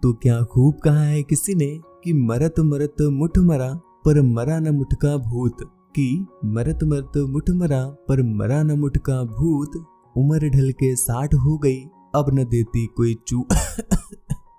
तो क्या खूब कहा है किसी ने कि मरत मरत मुठ मरा पर मरा न मुठ का भूत, कि मरत मरत मुठ मरा पर मरा न मुठ का भूत, उम्र ढल के 60 हो गई अब न देती कोई चू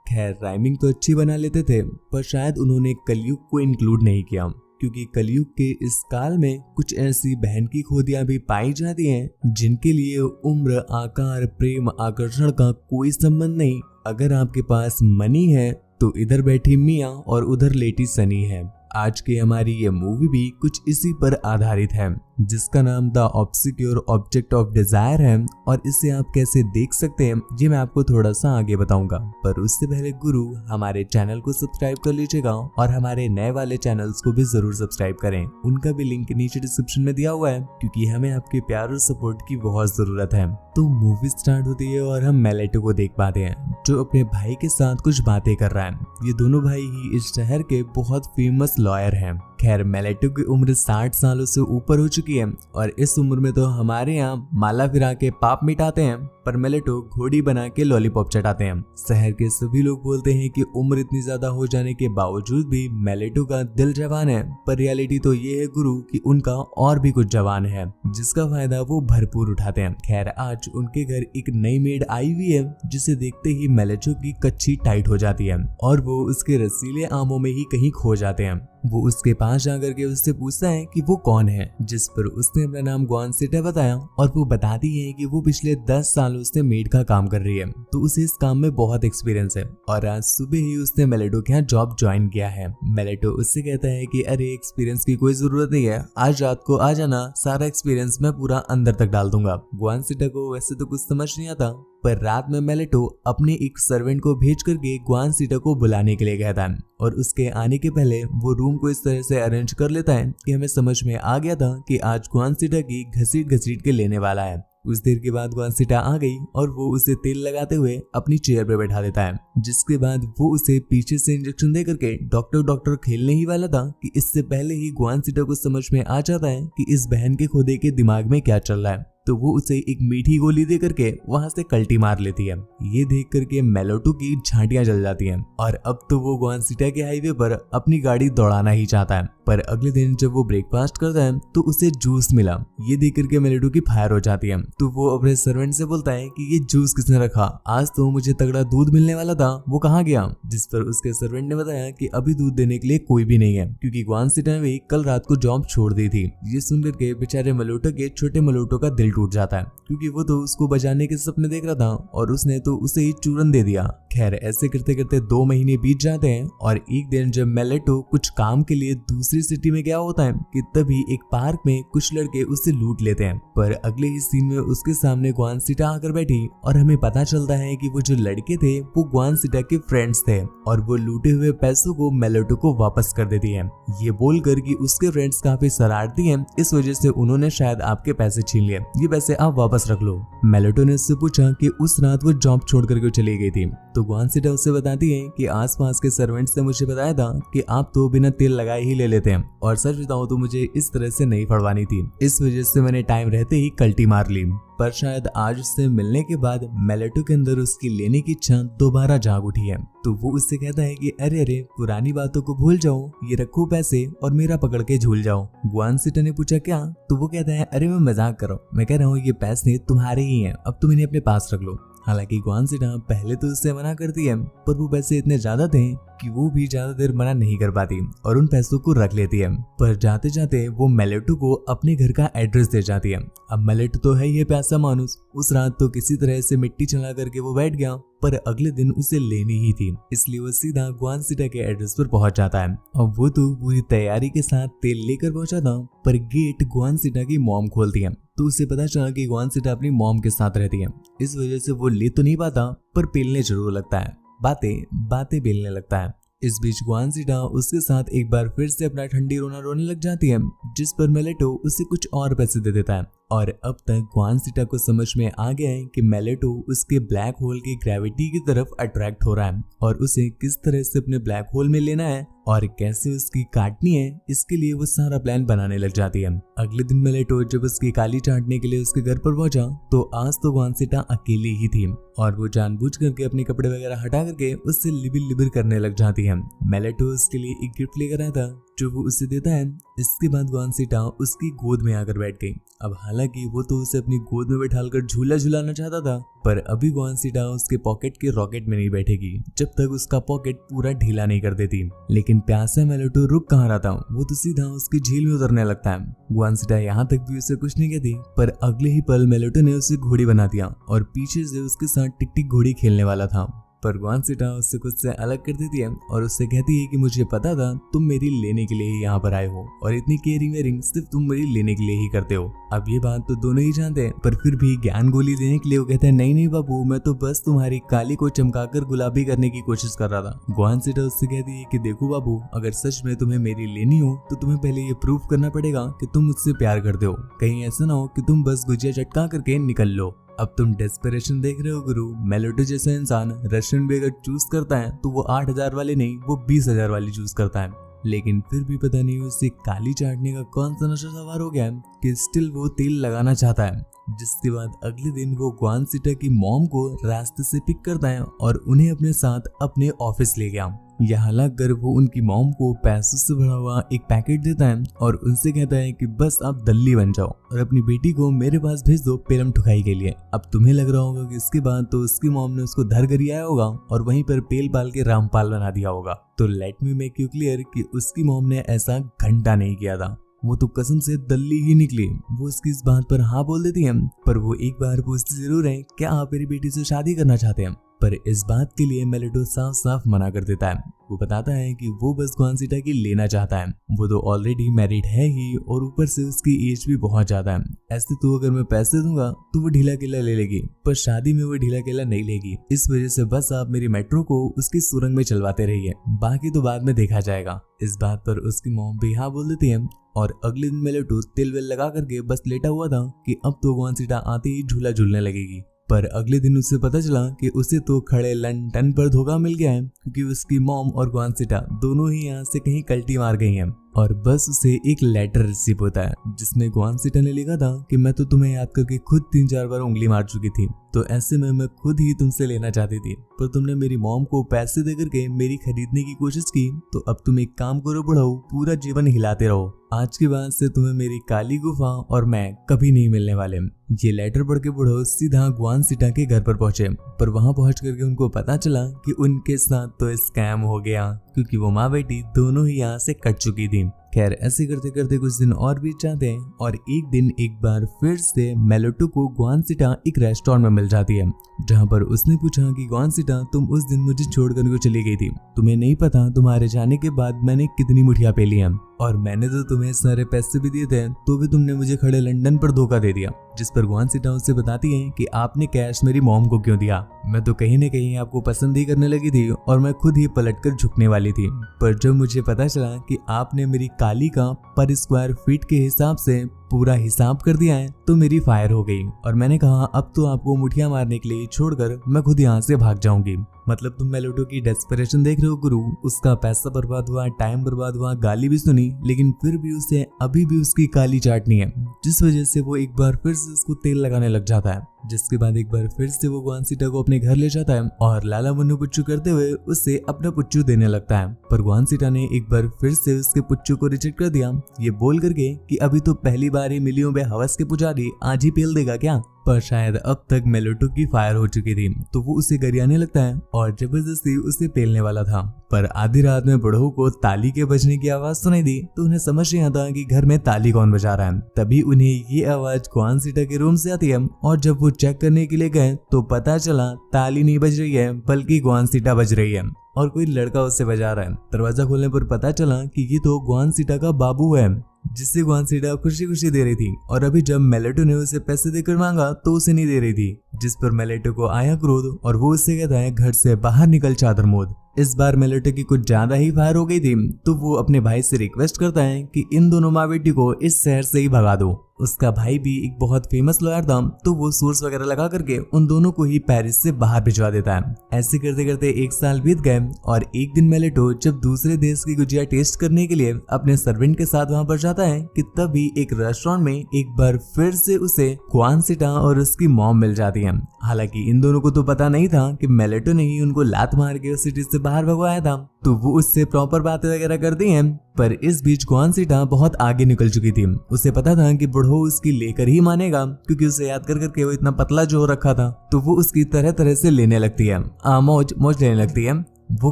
खैर राइमिंग तो अच्छी बना लेते थे, पर शायद उन्होंने कलयुग को इंक्लूड नहीं किया, क्योंकि कलयुग के इस काल में कुछ ऐसी बहन की खोदियां भी पाई जाती हैं जिनके लिए उम्र, आकार, प्रेम, आकर्षण का कोई संबंध नहीं। अगर आपके पास मनी है तो इधर बैठी मियाँ और उधर लेटी सनी है। आज की हमारी ये मूवी भी कुछ इसी पर आधारित है, जिसका नाम the obscure object of desire है, और इसे आप कैसे देख सकते हैं ये मैं आपको थोड़ा सा आगे बताऊंगा। पर उससे पहले गुरु हमारे चैनल को सब्सक्राइब कर लीजिएगा और हमारे नए वाले चैनल्स को भी जरूर सब्सक्राइब करें। उनका भी लिंक नीचे डिस्क्रिप्शन में दिया हुआ है, क्योंकि हमें आपके प्यार और सपोर्ट की बहुत जरूरत है। तो मूवी स्टार्ट होती है और हम मेलेटो को देख पाते हैं, जो अपने भाई के साथ कुछ बातें कर रहा है। ये दोनों भाई ही इस शहर के बहुत फेमस लॉयर हैं। खैर मेलेटो की उम्र 60 सालों से ऊपर हो चुकी है, और इस उम्र में तो हमारे यहाँ माला फिरा के पाप मिटाते हैं, पर मेलेटो घोड़ी बना के लॉलीपॉप चटाते हैं। शहर के सभी लोग बोलते हैं कि उम्र इतनी ज्यादा हो जाने के बावजूद भी मेलेटो का दिल जवान है, पर रियलिटी तो ये है गुरु कि उनका और भी कुछ जवान है, जिसका फायदा वो भरपूर उठाते हैं। खैर आज उनके घर एक नई मेड आई हुई है, जिसे देखते ही मेलेटो की कच्ची टाइट हो जाती है और वो उसके रसीले आमों में ही कहीं खो जाते हैं। वो उसके पास जाकर के उससे पूछता है कि वो कौन है, जिस पर उसने अपना नाम ग्वानसिटा बताया, और वो बताती है कि वो पिछले 10 सालों से मेड का काम कर रही है, तो उसे इस काम में बहुत एक्सपीरियंस है, और आज सुबह ही उसने मेलेटो के यहाँ जॉब ज्वाइन किया है। मेलेटो उससे कहता है कि अरे एक्सपीरियंस की कोई जरूरत नहीं है, आज रात को आ जाना, सारा एक्सपीरियंस मैं पूरा अंदर तक डाल दूंगा। ग्वानसिटा को वैसे तो कुछ समझ नहीं आता, पर रात में मेलेटो अपने एक सर्वेंट को भेज करके ग्वानसिटा को बुलाने के लिए कहता है, और उसके आने के पहले वो रूम को इस तरह से अरेंज कर लेता है कि हमें समझ में आ गया था कि आज ग्वानसिटा की घसीट घसीट के लेने वाला है। कुछ देर के बाद ग्वानसिटा आ गई और वो उसे तेल लगाते हुए अपनी चेयर पर बैठा देता है, जिसके बाद वो उसे पीछे से इंजेक्शन दे करके डॉक्टर खेलने ही वाला था कि इससे पहले ही ग्वानसिटा को समझ में आ जाता है कि इस बहन के खुदे के दिमाग में क्या चल रहा है, तो वो उसे एक मीठी गोली दे करके वहां से कल्टी मार लेती है। ये देख करके मेलेटो की झांटियां जल जाती हैं, और अब तो वो ग्वानसिटा के हाईवे पर अपनी गाड़ी दौड़ाना ही चाहता है। पर अगले दिन जब वो ब्रेकफास्ट करता है तो उसे जूस मिला। ये देख करके मेलेटो की फायर हो जाती है, तो वो अपने सर्वेंट से बोलता है कि ये जूस किसने रखा, आज तो मुझे तगड़ा दूध मिलने वाला था, वो कहाँ गया। जिस पर उसके सर्वेंट ने बताया कि अभी दूध देने के लिए कोई भी नहीं है, क्योंकि ग्वानसिटा ने भी कल रात को जॉब छोड़ दी थी। ये सुनकर के बेचारे मेलेटो के छोटे मेलेटो का दिल टूट जाता है, क्योंकि वो तो उसको बचाने के सपने देख रहा था और उसने तो उसे ही चूरन दे दिया। खैर ऐसे करते करते 2 महीने बीत जाते हैं, और एक दिन जब मेलेटो कुछ काम के लिए दूसरी सिटी में गया होता है कि तभी एक पार्क में कुछ लड़के उसे लूट लेते हैं। पर अगले ही सीन में उसके सामने ग्वानसिटा आकर बैठी, और हमें पता चलता है कि वो जो लड़के थे वो ग्वानसिटा के फ्रेंड्स थे, और वो लूटे हुए पैसों को मेलेटो को वापस कर देती है, ये बोलकर कि उसके फ्रेंड्स काफी शरारती हैं, इस वजह से उन्होंने शायद आपके पैसे छीन लिए, ये पैसे आप वापस रख लो। मेलेटो ने उससे पूछा कि उस रात वो जॉब छोड़ करके चली गई थी, तो ग्वानसिटा उससे बताती है कि आसपास के सर्वेंट्स ने मुझे बताया था कि आप तो बिना तेल लगाए ही ले लेते हैं, और सच बताऊं तो मुझे इस तरह से नहीं फड़वानी थी, इस वजह से मैंने टाइम रहते ही कल्टी मार ली। पर शायद आज उससे मिलने के बाद मेलेटो के अंदर उसकी लेने की इच्छा दोबारा जाग उठी है, तो वो उससे कहता है कि अरे पुरानी बातों को भूल जाओ, ये रखो पैसे और मेरा पकड़ के झूल जाओ। ग्वानसिटा ने पूछा क्या, तो वो कहता है अरे मैं मजाक कर रहा हूँ, मैं कह रहा हूँ ये पैसे तुम्हारे ही हैं, अब तुम इन्हें अपने पास रख लो। हालांकि ग्वानसिटा पहले तो उससे मना करती है, पर वो पैसे इतने ज्यादा थे कि वो भी ज्यादा देर मना नहीं कर पाती और उन पैसों को रख लेती है। पर जाते जाते वो मेलेटो को अपने घर का एड्रेस दे जाती है। अब मेलेटो तो है ये प्यासा मानुस, उस रात तो किसी तरह से मिट्टी चला करके वो बैठ गया, पर अगले दिन उसे लेनी ही थी, इसलिए वो सीधा ग्वानसिटा के एड्रेस पर पहुंच जाता है। अब वो तो पूरी तैयारी के साथ तेल लेकर पहुंचा था, पर गेट ग्वानसिटा की मॉम खोलती है, तो उसे पता चला कि ग्वानसिटा अपनी मॉम के साथ रहती है। इस वजह से वो ले तो नहीं पाता, पर पेलने जरूर लगता है, बातें बेलने लगता है। इस बीच ग्वानसिटा उसके साथ एक बार फिर से अपना ठंडी रोना रोने लग जाती है, जिस पर मेलेटो उसे कुछ और पैसे दे देता है और अब तक ग्वानसीटा को समझ में आ गया है कि मेलेटो उसके ब्लैक होल की ग्रेविटी की तरफ अट्रैक्ट हो रहा है और उसे किस तरह से अपने ब्लैक होल में लेना है और कैसे उसकी काटनी है, इसके लिए वो सारा प्लान बनाने लग जाती है। अगले दिन मेलेटो जब उसकी काली चाटने के लिए उसके घर पर पहुंचा तो आज तो ग्वानसीटा अकेली ही थी और वो जानबूझ करके अपने कपड़े वगैरह हटा करके उससे लिबिर लिबिर करने लग जाती है। मेलेटो उसके लिए एक गिफ्ट लेकर आया था जो वो उसे देता है। इसके बाद ग्वानसीटा उसकी गोद में आकर बैठ गई। अब हालांकि वो तो उसे अपनी गोद में बैठाकर झूला झुलाना चाहता था, पर अभी ग्वानसीटा उसके पॉकेट के रॉकेट में नहीं बैठेगी जब तक उसका पॉकेट पूरा ढीला नहीं कर देती। लेकिन प्यासा मेलेटो रुक कहाँ रहा था, वो तो सीधा उसकी झील में उतरने लगता है। ग्वानसीटा यहाँ तक भी उसे कुछ नहीं कहती, पर अगले ही पल मेलेटो ने उसे घोड़ी बना दिया और पीछे से उसके साथ टिक टिक घोड़ी खेलने वाला था। पर ग्वानसीटा उससे खुद से अलग कर देती है और उससे कहती है कि मुझे पता था तुम मेरी लेने के लिए ही यहाँ पर आए हो और इतनी केयरिंग वेयरिंग सिर्फ तुम मेरी लेने के लिए ही करते हो। अब ये बात तो दोनों ही जानते हैं, पर फिर भी ज्ञान गोली देने के लिए वो कहते हैं नहीं नहीं बाबू, मैं तो बस तुम्हारी काली को चमकाकर गुलाबी करने की कोशिश कर रहा था। ग्वानसीटा उससे कहती है कि देखो बाबू, अगर सच में तुम्हें मेरी लेनी हो तो तुम्हें पहले ये प्रूफ करना पड़ेगा कि तुम मुझसे प्यार करते हो। कहीं ऐसा ना हो कि तुम बस गुजिया चटका करके निकल लो। अब तुम डेस्परेशन देख रहे हो गुरु, मेलेटो जैसा इंसान रशियन भी अगर चूज करता है तो वो 8,000 वाली नहीं, वो 20,000 वाली चूज करता है। लेकिन फिर भी पता नहीं उसे काली चाटने का कौन सा नशा सवार हो गया है कि स्टिल वो तेल लगाना चाहता है। जिसके बाद अगले दिन वो ग्वानसीटा की मॉम को रास्ते से पिक करता है और उन्हें अपने साथ अपने ऑफिस ले गया। यहाँ लगकर वो उनकी मॉम को पैसों से भरा हुआ एक पैकेट देता है और उनसे कहता है कि बस आप दल्ली बन जाओ और अपनी बेटी को मेरे पास भेज दो पेलम ठुकाई के लिए। अब तुम्हें लग रहा होगा कि इसके बाद तो उसकी मॉम ने उसको धर कर आया होगा और वहीं पर पेल पाल के रामपाल बना दिया होगा। तो let me make you clear कि उसकी मॉम ने ऐसा घंटा नहीं किया था, वो तो कसम से दल्ली ही निकली। वो उसकी इस बात पर हाँ बोल देती है, पर वो एक बार पूछती जरूर है क्या आप मेरी बेटी से शादी करना चाहते हैं। पर इस बात के लिए मेलेटो साफ साफ मना कर देता है। वो बताता है कि वो बस ग्वानसीटा की लेना चाहता है, वो तो ऑलरेडी मैरिड है ही और ऊपर से उसकी एज भी बहुत ज्यादा है। ऐसे तो अगर मैं पैसे दूंगा तो वो ढीला केला ले लेगी, पर शादी में वो ढीला केला नहीं लेगी। इस वजह से बस आप मेरी मेट्रो को उसकी सुरंग में चलवाते रहिए, बाकी तो बाद में देखा जाएगा। इस बात पर उसकी मॉम भी हाँ बोल देती है और अगले दिन मेलेटो तेल वेल लगा करके बस लेटा हुआ था कि अब तो ग्वानसीटा आते ही झूला झूलने लगेगी। पर अगले दिन उसे पता चला कि उसे तो खड़े लंदन पर धोखा मिल गया है, क्योंकि उसकी मॉम और ग्वानसीटा दोनों ही यहाँ से कहीं कल्टी मार गई हैं और बस उसे एक लेटर रिसीव होता है जिसमें ग्वानसीटा ने लिखा था कि मैं तो तुम्हें याद करके खुद 3-4 बार उंगली मार चुकी थी, तो ऐसे में मैं खुद ही तुमसे लेना चाहती थी, पर तुमने मेरी मॉम को पैसे देकर के मेरी खरीदने की कोशिश की। तो अब तुम एक काम करो बुढ़ाऊ, पूरा जीवन हिलाते रहो, आज के बाद से तुम्हें मेरी काली गुफा और मैं कभी नहीं मिलने वाले। ये लेटर पढ़ के बुढ़ाऊ सीधा ग्वानसीटा के घर पर पहुंचे, पर वहां पहुंच करके उनको पता चला कि उनके साथ तो स्कैम हो गया, क्योंकि वो माँ बेटी दोनों ही यहाँ से कट चुकी थी। खैर ऐसे करते करते कुछ दिन और बीत जाते हैं और एक दिन एक बार फिर से मेलेटो को ग्वानसीटा एक रेस्टोरेंट में मिल जाती है, जहाँ पर उसने पूछा कि ग्वानसीटा तुम उस दिन मुझे छोड़कर क्यों चली गई थी, तुम्हें नहीं पता तुम्हारे जाने के बाद मैंने कितनी मुठिया पी ली हैं और मैंने तो तुम्हें सारे पैसे भी दिए थे, तो भी तुमने मुझे खड़े लंदन पर धोखा दे दिया। जिस पर ग्वानसीटा उससे बताती है कि आपने कैश मेरी मॉम को क्यों दिया, मैं तो कहीं न कहीं आपको पसंद ही करने लगी थी और मैं खुद ही पलटकर झुकने वाली थी, पर जब मुझे पता चला कि आपने मेरी काली का पर स्क्वायर फीट के हिसाब से पूरा हिसाब कर दिया है तो मेरी फायर हो गई और मैंने कहा अब तो आपको मुठिया मारने के लिए छोड़कर मैं खुद यहाँ से भाग जाऊंगी। मतलब तुम मेलेटो की डेस्परेशन देख रहे हो गुरु, उसका पैसा बर्बाद हुआ, टाइम बर्बाद हुआ, गाली भी सुनी, लेकिन फिर भी उसे अभी भी उसकी काली चाटनी है, जिस वजह से वो एक बार फिर से उसको तेल लगाने लग जाता है। जिसके बाद एक बार फिर से वो ग्वानसीटा को अपने घर ले जाता है और लाला मुन्नू पुच्चू करते हुए उसे अपना पुच्चू देने लगता है, पर ग्वानसीटा ने एक बार फिर से उसके पुच्चू को रिजेक्ट कर दिया, ये बोल करके कि अभी तो पहली बार ही मिलियों में हवस के पुजारी आज ही पेल देगा क्या। पर शायद अब तक मेलेटो की फायर हो चुकी थी, तो वो उसे गरियाने लगता है और जबरदस्ती उसे पेलने वाला था। पर आधी रात में बुढ़ऊ को ताली के बजने की आवाज सुनाई दी, तो उन्हें समझ नहीं आता कि घर में ताली कौन बजा रहा है। तभी उन्हें ये आवाज ग्वानसीटा के रूम से आती है और जब वो चेक करने के लिए गए तो पता चला ताली नहीं बज रही है बल्कि ग्वानसीटा बज रही है और कोई लड़का उससे बजा रहा है। दरवाजा खोलने पर पता चला कि ये तो ग्वानसीटा का बाबू है, जिससे ग्वानसीटा खुशी खुशी दे रही थी और अभी जब मेलेटो ने उसे पैसे देकर मांगा तो उसे नहीं दे रही थी, जिस पर मेलेटो को आया क्रोध और वो उससे कहता है घर से बाहर निकल चादर मोद। इस बार मेलेटो की कुछ ज्यादा ही फायर हो गई थी, तो वो अपने भाई से रिक्वेस्ट करता है कि इन दोनों माँ बेटी को इस शहर से ही भगा दो। उसका भाई भी एक बहुत फेमस लॉयर था, तो वो सोर्स वगैरह लगा करके उन दोनों को ही पेरिस से बाहर भिजवा देता है। ऐसे करते करते 1 साल बीत गए और एक दिन मेलेटो जब दूसरे देश की गुजिया टेस्ट करने के लिए अपने सर्वेंट के साथ वहां पर जाता है कि तभी एक रेस्टोरेंट में एक बार फिर से उसे क्वानसिटा और उसकी मॉम मिल जाती है। हालांकि इन दोनों को तो पता नहीं था कि मेलेटो ने ही उनको लात मार के उस सिटी से बाहर भगवाया था, तो वो उससे प्रॉपर बातें वगैरह करती हैं। पर इस बीच क्वानसिटा बहुत आगे निकल चुकी थी। उसे पता था कि बुढ़ो उसकी लेकर ही मानेगा, क्योंकि उसे याद कर करके वो इतना पतला जो हो रखा था, तो वो उसकी तरह तरह से लेने लगती है, मौज लेने लगती है। वो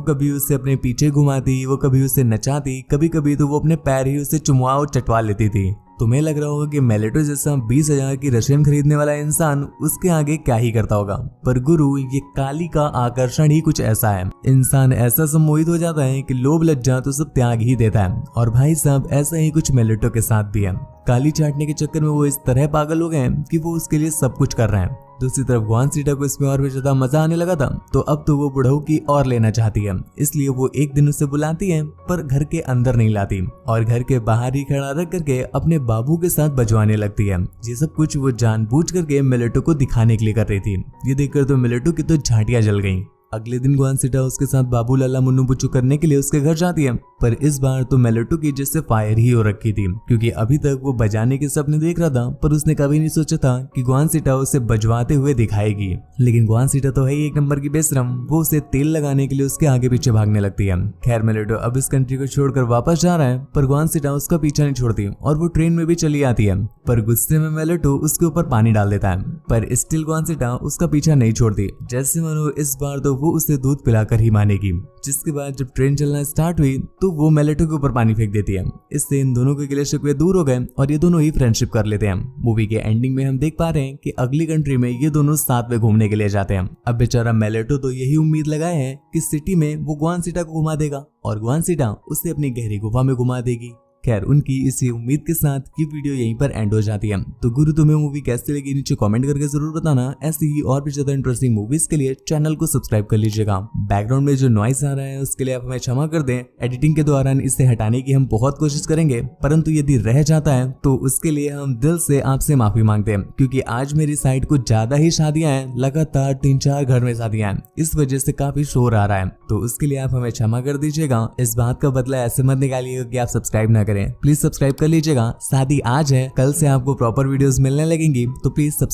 कभी उसे अपने पीछे घुमाती, वो कभी उसे नचाती, कभी कभी तो वो अपने पैर ही उसे चुमवा और चटवा लेती थी। तुम्हें लग रहा होगा कि मेलेटो जैसा 20,000 की रशियन खरीदने वाला इंसान उसके आगे क्या ही करता होगा, पर गुरु ये काली का आकर्षण ही कुछ ऐसा है। इंसान ऐसा सम्मोहित हो जाता है कि लोभ लज्जा तो सब त्याग ही देता है। और भाई साहब ऐसा ही कुछ मेलेटो के साथ भी है। काली चाटने के चक्कर में वो इस तरह पागल हो गए हैं कि वो उसके लिए सब कुछ कर रहे हैं। दूसरी तरफ क्वानसिटा को इसमें और भी ज्यादा मजा आने लगा था, तो अब तो वो बुढ़ऊ की और लेना चाहती है। इसलिए वो एक दिन उसे बुलाती है, पर घर के अंदर नहीं लाती और घर के बाहर ही खड़ा रख करके अपने बाबू के साथ बजवाने लगती है। ये सब कुछ वो जानबूझ करके मेलेटो को दिखाने के लिए कर रही थी। ये देखकर तो मेलेटो की तो झांटियां जल गईं। अगले दिन क्वानसिटा उसके साथ बाबू लाला मुन्नू पुच्चू करने के लिए उसके घर जाती है, पर इस बार तो मेलेटो की जैसे फायर ही हो रखी थी, क्योंकि अभी तक वो बजाने के सपने देख रहा था, पर उसने कभी नहीं सोचा था कि क्वानसिटा उसे बजवाते हुए दिखाएगी। लेकिन क्वानसिटा तो है ही एक नंबर की बेशरम, वो उसे तेल लगाने के लिए उसके आगे पीछे भागने लगती है। खैर मेलेटो अब इस कंट्री को छोड़कर वापस जा रहा है, पर क्वानसिटा उसका पीछा नहीं छोड़ती और वो ट्रेन में भी चली आती है। पर गुस्से में मेलेटो उसके ऊपर पानी डाल देता है, पर स्टिल क्वानसिटा उसका पीछा नहीं छोड़ती, जैसे मानो इस बार तो वो उसे दूध पिलाकर ही मानेगी। जिसके बाद जब ट्रेन चलना स्टार्ट हुई तो वो मेलेटो के ऊपर पानी फेंक देती है। इससे इन दोनों के गिले शिकवे दूर हो गए और ये दोनों ही फ्रेंडशिप कर लेते हैं। मूवी के एंडिंग में हम देख पा रहे हैं कि अगली कंट्री में ये दोनों साथ में घूमने के लिए जाते हैं। अब बेचारा मेलेटो तो यही उम्मीद लगाए है कि सिटी में वो क्वानसिटा को घुमा देगा और क्वानसिटा उसे अपनी गहरी गुफा में घुमा देगी। खैर उनकी इसी उम्मीद के साथ ये वीडियो यहीं पर एंड हो जाती है। तो गुरु तुम्हें मूवी कैसी लगी नीचे कमेंट करके जरूर बताना। ऐसी ही और भी ज्यादा इंटरेस्टिंग मूवीज के लिए चैनल को सब्सक्राइब कर लीजिएगा। बैकग्राउंड में जो नॉइस आ रहा है उसके लिए आप हमें क्षमा कर दें। एडिटिंग के दौरान इसे हटाने की हम बहुत कोशिश करेंगे, परंतु यदि रह जाता है तो उसके लिए हम दिल से आपसे माफी मांगते हैं, क्योंकि आज मेरी साइड कुछ ज्यादा ही शादियां हैं, लगातार 3-4 घर में शादियां हैं, इस वजह से काफी शोर आ रहा है। तो उसके लिए आप हमें क्षमा कर दीजिएगा। इस बात का बदला ऐसे मत निकालिएगा कि आप सब्सक्राइब ना करें। प्लीज सब्सक्राइब कर लीजिएगा। शादी आज है, कल से आपको प्रॉपर वीडियोस मिलने लगेंगी, तो प्लीज सब्सक्राइब